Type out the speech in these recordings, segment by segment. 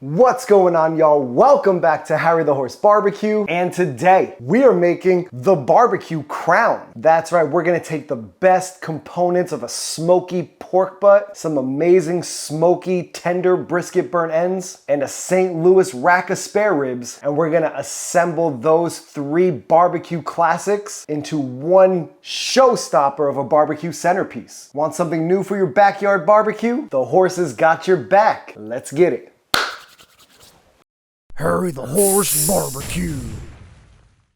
What's going on, y'all? Welcome back to Harry the Horse Barbecue, and today we are making the BBQ Crown. That's right, we're gonna take the best components of a smoky pork butt, some amazing smoky tender brisket burnt ends, and a St. Louis rack of spare ribs, and we're gonna assemble those three barbecue classics into one showstopper of a barbecue centerpiece. Want something new for your backyard barbecue? The horses got your back. Let's get it. Harry the Horse Barbecue.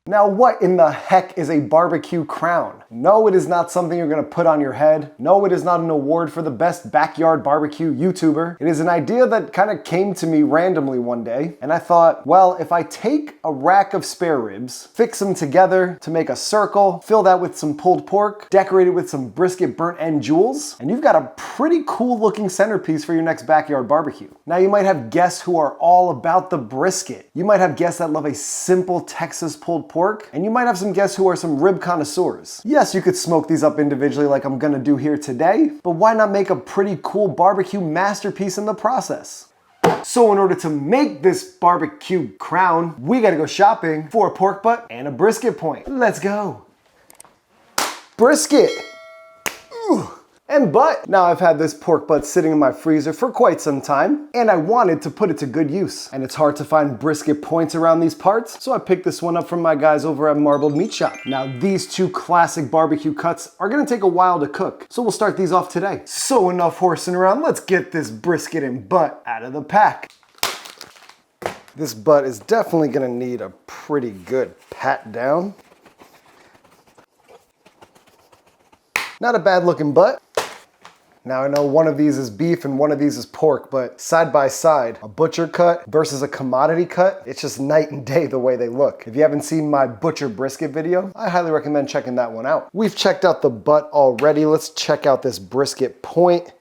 Now, what in the heck is a barbecue crown? No, it is not something you're gonna put on your head. No, it is not an award for the best backyard barbecue YouTuber. It is an idea that kind of came to me randomly one day, and I thought, well, if I take a rack of spare ribs, fix them together to make a circle, fill that with some pulled pork, decorate it with some brisket burnt end jewels, and you've got a pretty cool looking centerpiece for your next backyard barbecue. Now, you might have guests who are all about the brisket. You might have guests that love a simple Texas pulled pork, and you might have some guests who are some rib connoisseurs. Yes, you could smoke these up individually like I'm gonna do here today, but why not make a pretty cool barbecue masterpiece in the process? So in order to make this barbecue crown, we gotta go shopping for a pork butt and a brisket point. Let's go. Brisket. Ooh. And butt. Now, I've had this pork butt sitting in my freezer for quite some time, and I wanted to put it to good use. And it's hard to find brisket points around these parts, so I picked this one up from my guys over at Marbled Meat Shop. Now, these two classic barbecue cuts are gonna take a while to cook, so we'll start these off today. So enough horsing around, let's get this brisket and butt out of the pack. This butt is definitely gonna need a pretty good pat down. Not a bad looking butt. Now, I know one of these is beef and one of these is pork, but side by side, a butcher cut versus a commodity cut, it's just night and day the way they look. If you haven't seen my butcher brisket video, I highly recommend checking that one out. We've checked out the butt already. Let's check out this brisket point.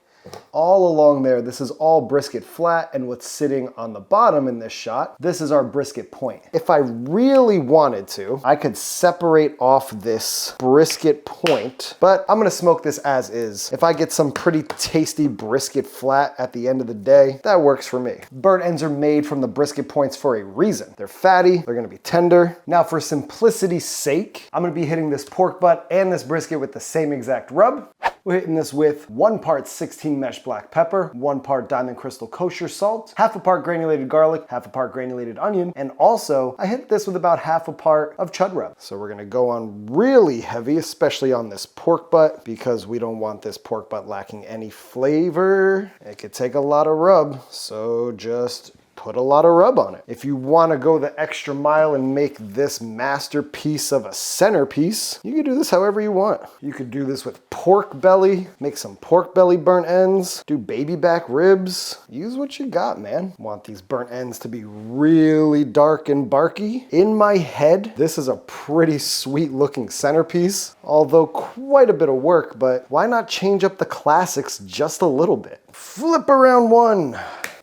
All along there, this is all brisket flat, and what's sitting on the bottom in this shot, this is our brisket point. If I really wanted to, I could separate off this brisket point, but I'm gonna smoke this as is. If I get some pretty tasty brisket flat at the end of the day, that works for me. Burnt ends are made from the brisket points for a reason. They're fatty, they're gonna be tender. Now, for simplicity's sake, I'm gonna be hitting this pork butt and this brisket with the same exact rub. We're hitting this with 1 part 16 mesh black pepper, 1 part diamond crystal kosher salt, 1/2 part granulated garlic, 1/2 part granulated onion, and also I hit this with about 1/2 part of chud rub. So we're gonna go on really heavy, especially on this pork butt, because we don't want this pork butt lacking any flavor. It could take a lot of rub, so just put a lot of rub on it. If you want to go the extra mile and make this masterpiece of a centerpiece, you can do this however you want. You could do this with pork belly, make some pork belly burnt ends, do baby back ribs. Use what you got, man. Want these burnt ends to be really dark and barky. In my head, this is a pretty sweet looking centerpiece, although quite a bit of work, but why not change up the classics just a little bit? Flip around 1.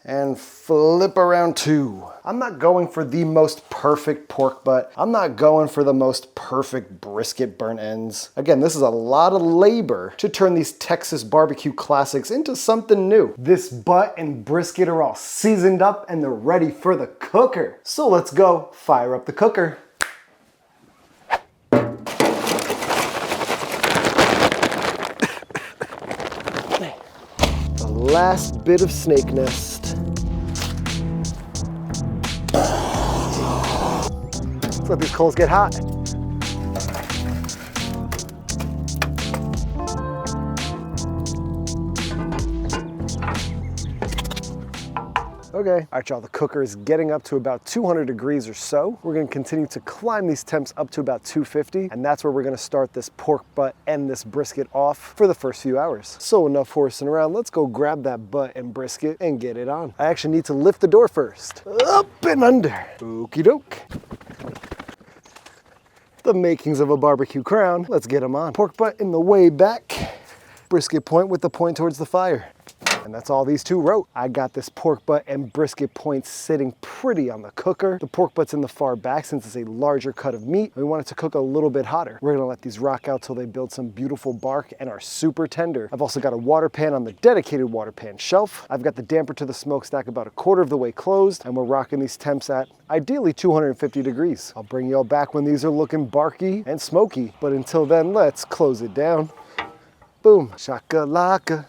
And flip around 2. I'm not going for the most perfect pork butt. I'm not going for the most perfect brisket burnt ends. Again, this is a lot of labor to turn these Texas barbecue classics into something new. This butt and brisket are all seasoned up and they're ready for the cooker. So let's go fire up the cooker. The last bit of snake nest. Let these coals get hot. Okay, all right, y'all, the cooker is getting up to about 200 degrees or so. We're gonna continue to climb these temps up to about 250, and that's where we're gonna start this pork butt and this brisket off for the first few hours. So enough horsing around, let's go grab that butt and brisket and get it on. I actually need to lift the door first. Up and under, okie doke. The makings of a barbecue crown, let's get them on. Pork butt in the way back, brisket point with the point towards the fire. And that's all these two wrote. I got this pork butt and brisket point sitting pretty on the cooker. The pork butt's in the far back since it's a larger cut of meat. We want it to cook a little bit hotter. We're gonna let these rock out till they build some beautiful bark and are super tender. I've also got a water pan on the dedicated water pan shelf. I've got the damper to the smokestack about a quarter of the way closed, and we're rocking these temps at ideally 250 degrees. I'll bring y'all back when these are looking barky and smoky, but until then, let's close it down. Boom, shakalaka.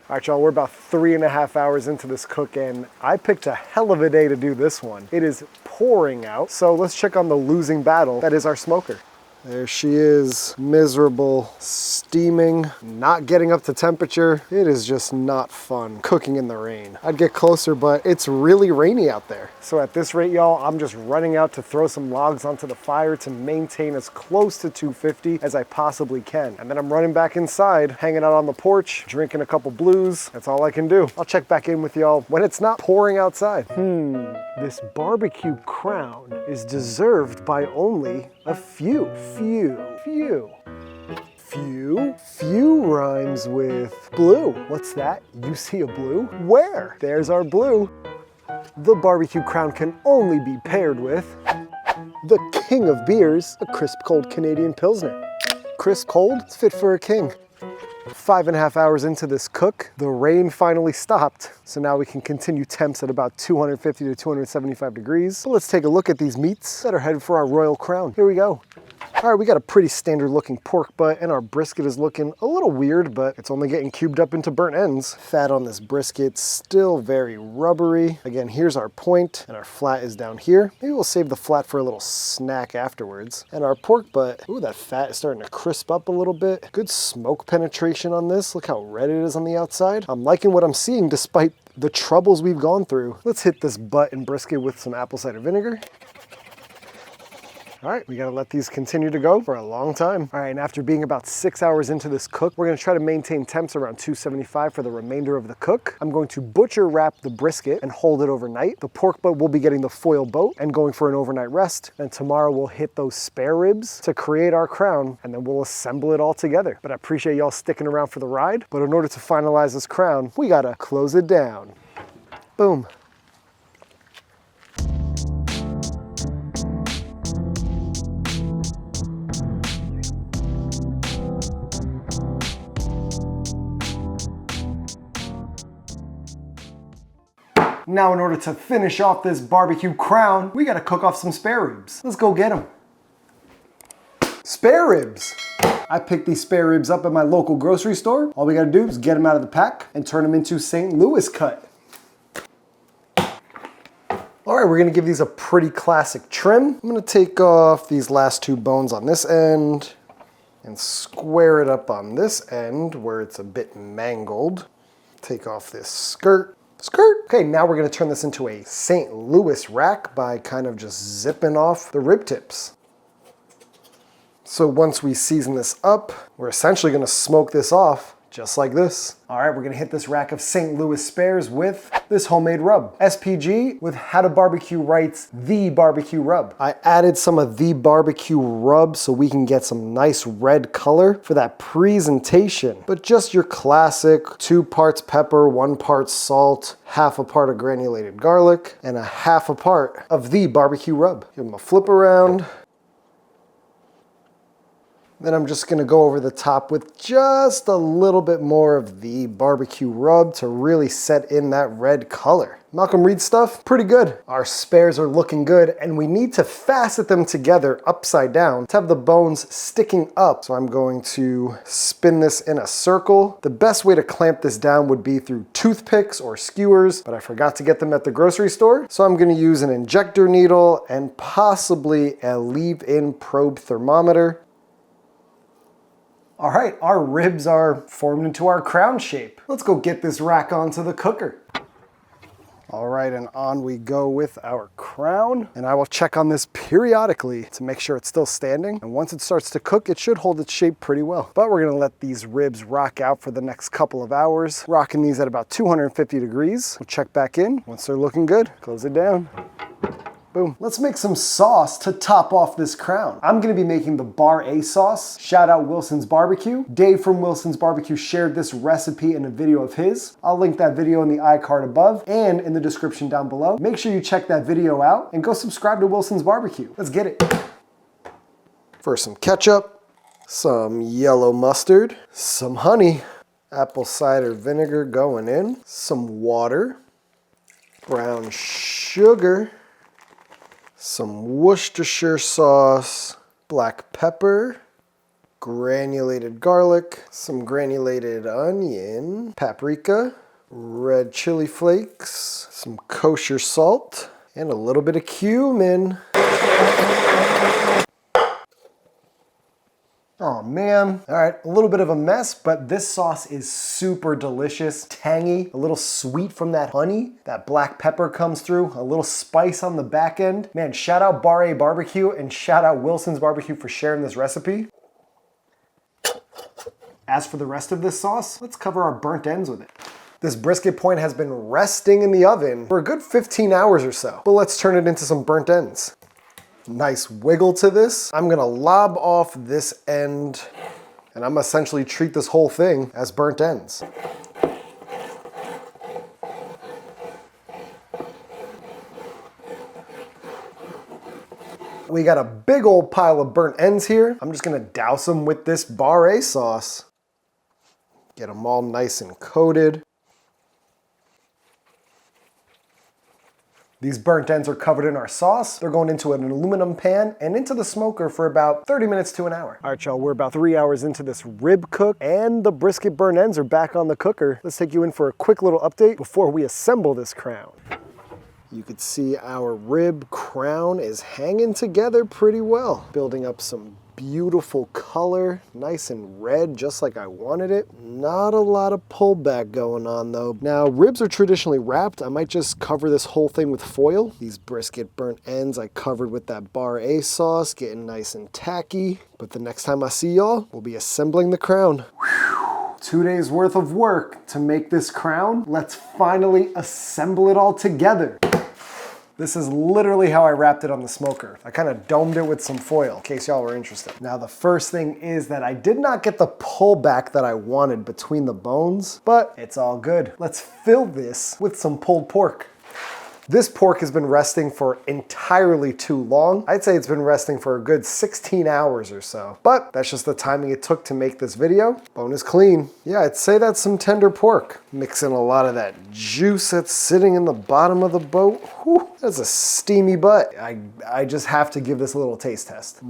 All right, y'all, we're about 3.5 hours into this cook, and I picked a hell of a day to do this one. It is pouring out, so let's check on the losing battle that is our smoker. There she is, miserable, steaming, not getting up to temperature. It is just not fun cooking in the rain. I'd get closer, but it's really rainy out there. So at this rate, y'all, I'm just running out to throw some logs onto the fire to maintain as close to 250 as I possibly can. And then I'm running back inside, hanging out on the porch, drinking a couple blues. That's all I can do. I'll check back in with y'all when it's not pouring outside. This BBQ Crown is deserved by only a few. Few rhymes with blue. What's that? You see a blue? Where? There's our blue. The BBQ Crown can only be paired with the king of beers, a crisp cold Canadian Pilsner. Crisp cold, it's fit for a king. 5.5 hours into this cook, the rain finally stopped. So now we can continue temps at about 250 to 275 degrees. So let's take a look at these meats that are headed for our Royal Crown. Here we go. All right, we got a pretty standard looking pork butt, and our brisket is looking a little weird, but it's only getting cubed up into burnt ends. Fat on this brisket, still very rubbery. Again, here's our point, and our flat is down here. Maybe we'll save the flat for a little snack afterwards. And our pork butt, ooh, that fat is starting to crisp up a little bit. Good smoke penetration on this. Look how red it is on the outside. I'm liking what I'm seeing despite the troubles we've gone through. Let's hit this butt and brisket with some apple cider vinegar. All right, we gotta let these continue to go for a long time. All right, and after being about 6 hours into this cook, we're gonna try to maintain temps around 275 for the remainder of the cook. I'm going to butcher wrap the brisket and hold it overnight. The pork butt will be getting the foil boat and going for an overnight rest. And tomorrow we'll hit those spare ribs to create our crown, and then we'll assemble it all together. But I appreciate y'all sticking around for the ride. But in order to finalize this crown, we gotta close it down. Boom. Now in order to finish off this BBQ Crown, we gotta cook off some spare ribs. Let's go get them. Spare ribs. I picked these spare ribs up at my local grocery store. All we gotta do is get them out of the pack and turn them into St. Louis cut. All right, we're gonna give these a pretty classic trim. I'm gonna take off these last two bones on this end and square it up on this end where it's a bit mangled. Take off this skirt. Okay, now we're gonna turn this into a St. Louis rack by kind of just zipping off the rib tips. So once we season this up, we're essentially gonna smoke this off just like this. All right, we're gonna hit this rack of St. Louis spares with this homemade rub. SPG with How to Barbecue Right's The Barbecue Rub. I added some of The Barbecue Rub so we can get some nice red color for that presentation. But just your classic 2 parts pepper, 1 part salt, half a part of granulated garlic, and a half a part of The Barbecue Rub. Give them a flip around. Then I'm just gonna go over the top with just a little bit more of the barbecue rub to really set in that red color. Malcolm Reed stuff, pretty good. Our spares are looking good, and we need to facet them together upside down to have the bones sticking up. So I'm going to spin this in a circle. The best way to clamp this down would be through toothpicks or skewers, but I forgot to get them at the grocery store. So I'm gonna use an injector needle and possibly a leave-in probe thermometer. All right, our ribs are formed into our crown shape. Let's go get this rack onto the cooker. All right, and on we go with our crown. And I will check on this periodically to make sure it's still standing. And once it starts to cook, it should hold its shape pretty well. But we're gonna let these ribs rock out for the next couple of hours, rocking these at about 250 degrees. We'll check back in once they're looking good. Close it down. Boom. Let's make some sauce to top off this crown. I'm gonna be making the BAR-A sauce. Shout out Wilson's BBQ. Dave from Wilson's BBQ shared this recipe in a video of his. I'll link that video in the iCard above and in the description down below. Make sure you check that video out and go subscribe to Wilson's BBQ. Let's get it. First, some ketchup, some yellow mustard, some honey, apple cider vinegar going in, some water, brown sugar, some Worcestershire sauce, black pepper, granulated garlic, some granulated onion, paprika, red chili flakes, some kosher salt, and a little bit of cumin. Oh man. All right, a little bit of a mess, but this sauce is super delicious, tangy, a little sweet from that honey. That black pepper comes through, a little spice on the back end. Man, shout out BAR-A-BBQ and shout out Wilson's BBQ for sharing this recipe. As for the rest of this sauce, let's cover our burnt ends with it. This brisket point has been resting in the oven for a good 15 hours or so, but let's turn it into some burnt ends. Nice wiggle to this. I'm gonna lob off this end and I'm essentially treat this whole thing as burnt ends. We got a big old pile of burnt ends here. I'm just gonna douse them with this BAR-A sauce. Get them all nice and coated. These burnt ends are covered in our sauce. They're going into an aluminum pan and into the smoker for about 30 minutes to an hour. All right, y'all, we're about 3 hours into this rib cook and the brisket burnt ends are back on the cooker. Let's take you in for a quick little update before we assemble this crown. You could see our rib crown is hanging together pretty well, building up some beautiful color, nice and red, just like I wanted it. Not a lot of pullback going on though. Now, ribs are traditionally wrapped. I might just cover this whole thing with foil. These brisket burnt ends I covered with that BAR-A sauce, getting nice and tacky. But the next time I see y'all, we'll be assembling the crown. 2 days worth of work to make this crown. Let's finally assemble it all together. This is literally how I wrapped it on the smoker. I kind of domed it with some foil, in case y'all were interested. Now the first thing is that I did not get the pullback that I wanted between the bones, but it's all good. Let's fill this with some pulled pork. This pork has been resting for entirely too long. I'd say it's been resting for a good 16 hours or so, but that's just the timing it took to make this video. Bone is clean. Yeah, I'd say that's some tender pork. Mix in a lot of that juice that's sitting in the bottom of the boat. Whew, that's a steamy butt. I just have to give this a little taste test.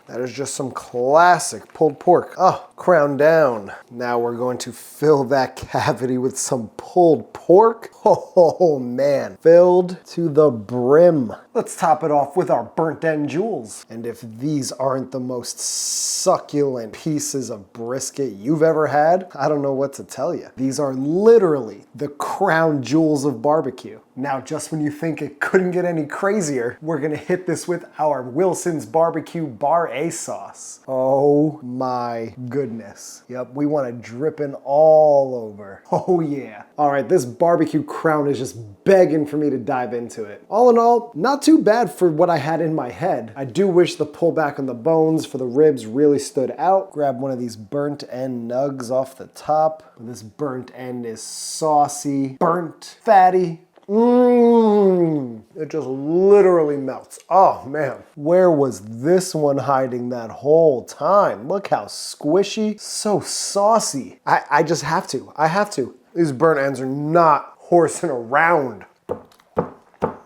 That is just some classic pulled pork. Oh, crown down. Now we're going to fill that cavity with some pulled pork. Oh man, filled to the brim. Let's top it off with our burnt end jewels. And if these aren't the most succulent pieces of brisket you've ever had, I don't know what to tell you. These are literally the crown jewels of barbecue. Now, just when you think it couldn't get any crazier, we're gonna hit this with our Wilson's BBQ BAR-A sauce. Oh my goodness. Yep, we want it dripping all over. Oh yeah. All right, this barbecue crown is just begging for me to dive into it. All in all, not too bad for what I had in my head. I do wish the pullback on the bones for the ribs really stood out. Grab one of these burnt end nugs off the top. This burnt end is saucy, burnt, fatty. It just literally melts. Oh man, where was this one hiding that whole time? Look how squishy, so saucy. I just have to, I have to. These burnt ends are not horsing around.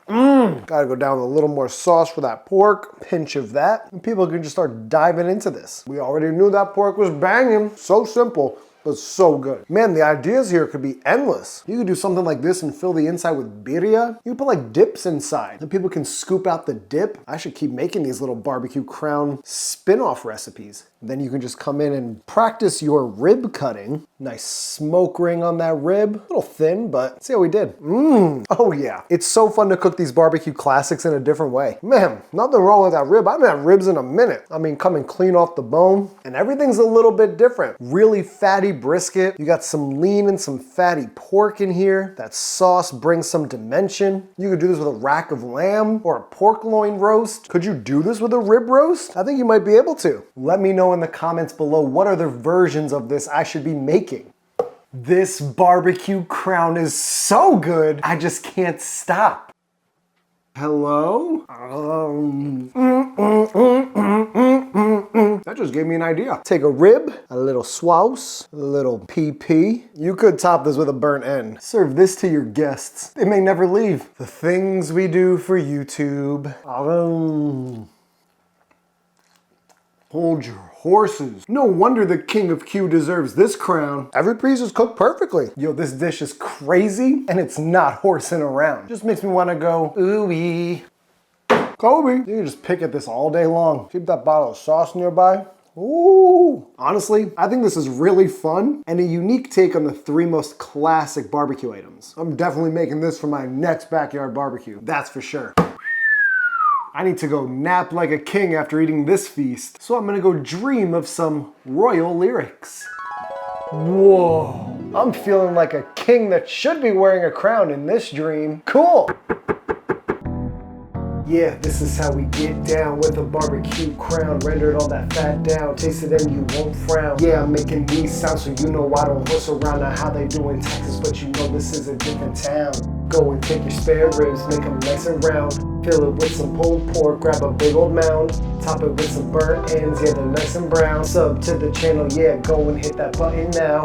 Gotta go down with a little more sauce for that pork, pinch of that, and people can just start diving into this. We already knew that pork was banging, so simple. But so good. Man, the ideas here could be endless. You could do something like this and fill the inside with birria. You could put like dips inside, and people can scoop out the dip. I should keep making these little barbecue crown spin-off recipes. Then you can just come in and practice your rib cutting. Nice smoke ring on that rib. A little thin, but see how we did. Oh yeah. It's so fun to cook these barbecue classics in a different way. Man, nothing wrong with that rib. I haven't had ribs in a minute. I mean, coming clean off the bone, and everything's a little bit different. Really fatty brisket. You got some lean and some fatty pork in here. That sauce brings some dimension. You could do this with a rack of lamb or a pork loin roast. Could you do this with a rib roast? I think you might be able to. Let me know in the comments below what other versions of this I should be making. This barbecue crown is so good, I just can't stop. Hello? That just gave me an idea. Take a rib, a little sauce, a little PP. You could top this with a burnt end. Serve this to your guests. They may never leave. The things we do for YouTube. Hold your horses. No wonder the king of Q deserves this crown. Every piece is cooked perfectly. Yo, this dish is crazy and it's not horsing around. Just makes me want to go, ooh-wee. Kobe, you can just pick at this all day long. Keep that bottle of sauce nearby. Ooh. Honestly, I think this is really fun and a unique take on the 3 most classic barbecue items. I'm definitely making this for my next backyard barbecue. That's for sure. I need to go nap like a king after eating this feast, so I'm gonna go dream of some royal lyrics. Whoa, I'm feeling like a king that should be wearing a crown in this dream. Cool. Yeah, this is how we get down with a barbecue crown. Rendered all that fat down, taste it and you won't frown. Yeah, I'm making these sounds so you know I don't horse around. Now how they do in Texas, but you know this is a different town. Go and take your spare ribs, make them nice and round. Fill it with some pulled pork, grab a big old mound. Top it with some burnt ends, yeah, they're nice and brown. Sub to the channel, yeah, go and hit that button now.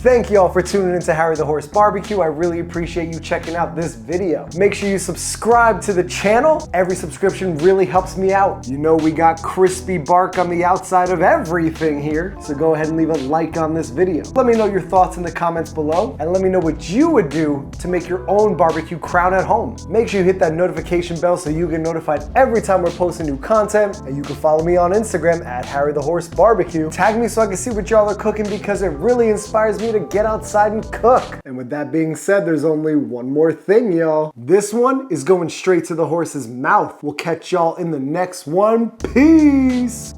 Thank y'all for tuning into Harry the Horse Barbecue. I really appreciate you checking out this video. Make sure you subscribe to the channel. Every subscription really helps me out. You know we got crispy bark on the outside of everything here, so go ahead and leave a like on this video. Let me know your thoughts in the comments below, and let me know what you would do to make your own barbecue crown at home. Make sure you hit that notification bell so you get notified every time we're posting new content, and you can follow me on Instagram at Harry the Horse Barbecue. Tag me so I can see what y'all are cooking because it really inspires me to get outside and cook. And with that being said, there's only one more thing, y'all. This one is going straight to the horse's mouth. We'll catch y'all in the next one. Peace.